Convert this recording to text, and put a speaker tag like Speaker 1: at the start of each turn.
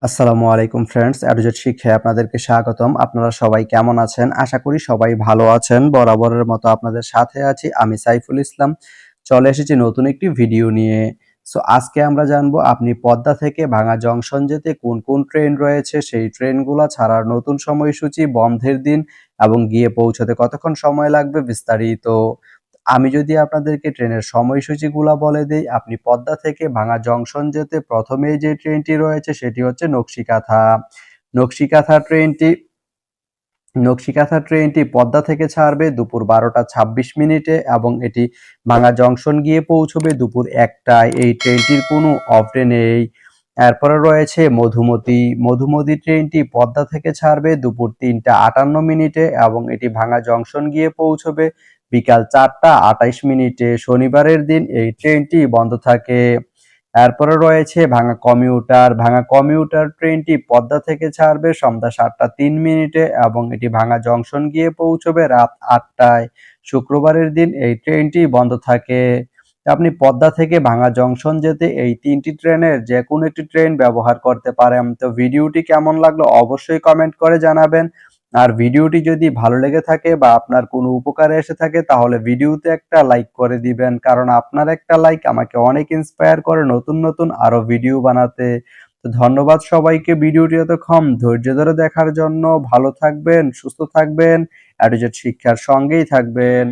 Speaker 1: আসসালামু আলাইকুম ফ্রেন্ডস, এডুজেট শিক্ষায় আপনাদেরকে স্বাগতম। আপনারা সবাই কেমন আছেন? আশা করি সবাই ভালো আছেন। বরাবরের মতো আপনাদের সাথে আছি আমি সাইফুল ইসলাম। চলে এসেছি নতুন একটি ভিডিও নিয়ে। আজকে আমরা জানবো আপনি পদ্মা থেকে ভাঙা জংশন যেতে কোন কোন ট্রেন রয়েছে, সেই ট্রেনগুলা ছাড়ার নতুন সময়সূচি, বন্ধের দিন এবং গিয়ে পৌঁছতে কতক্ষণ সময় লাগবে বিস্তারিত। আমি যদি আপনাদেরকে ট্রেনের সময়সূচিগুলা বলে দেই, আপনি পদ্মা থেকে ভাঙা জংশন যেতে প্রথমেই যে ট্রেনটি রয়েছে সেটি হচ্ছে নকশিকাথা। নকশিকাথা ট্রেনটি নকশিকাথা ট্রেনটি পদ্মা থেকে ছাড়বে দুপুর 12টা 26 মিনিটে এবং এটি ভাঙা জংশন গিয়ে পৌঁছবে দুপুর 1টায়। এই ট্রেনটির কোনো অফ ডে নেই। এরপরে রয়েছে মধুমতি। মধুমতি ট্রেনটি পদ্মা থেকে ছাড়বে দুপুর 3টা 58 মিনিটে এবং এটি ভাঙা জংশন গিয়ে পৌঁছবে বিকাল 4টা 28 মিনিটে। শনিবারের দিন এই ট্রেনটি বন্ধ থাকে। এরপরে রয়েছে ভাঙা কমিউটার। ভাঙা কমিউটার ট্রেনটি পদ্মা থেকে ছাড়বে সন্ধ্যা 7টা 3 মিনিটে এবং এটি ভাঙা জংশন গিয়ে পৌঁছবে রাত 8টায়। শুক্রবারের দিন এই ট্রেনটি বন্ধ থাকে। আপনি পদ্মা থেকে ভাঙা জংশন যেতে এই তিনটি ট্রেনের যে কোনো একটি ট্রেন ব্যবহার করতে পারেন। তো ভিডিওটি কেমন লাগলো অবশ্যই কমেন্ট করে জানাবেন। আর ভিডিওটি যদি ভালো লেগে থাকে বা আপনার কোনো উপকারে এসে থাকে তাহলে ভিডিওতে একটা লাইক করে দিবেন, কারণ আপনার একটা লাইক আমাকে অনেক ইন্সপায়ার করে নতুন নতুন আরো ভিডিও বানাতে। তো ধন্যবাদ সবাইকে ভিডিওটি এতক্ষণ ধৈর্য ধরে দেখার জন্য। ভালো থাকবেন, সুস্থ থাকবেন, এডুজেট শিক্ষার সঙ্গেই থাকবেন।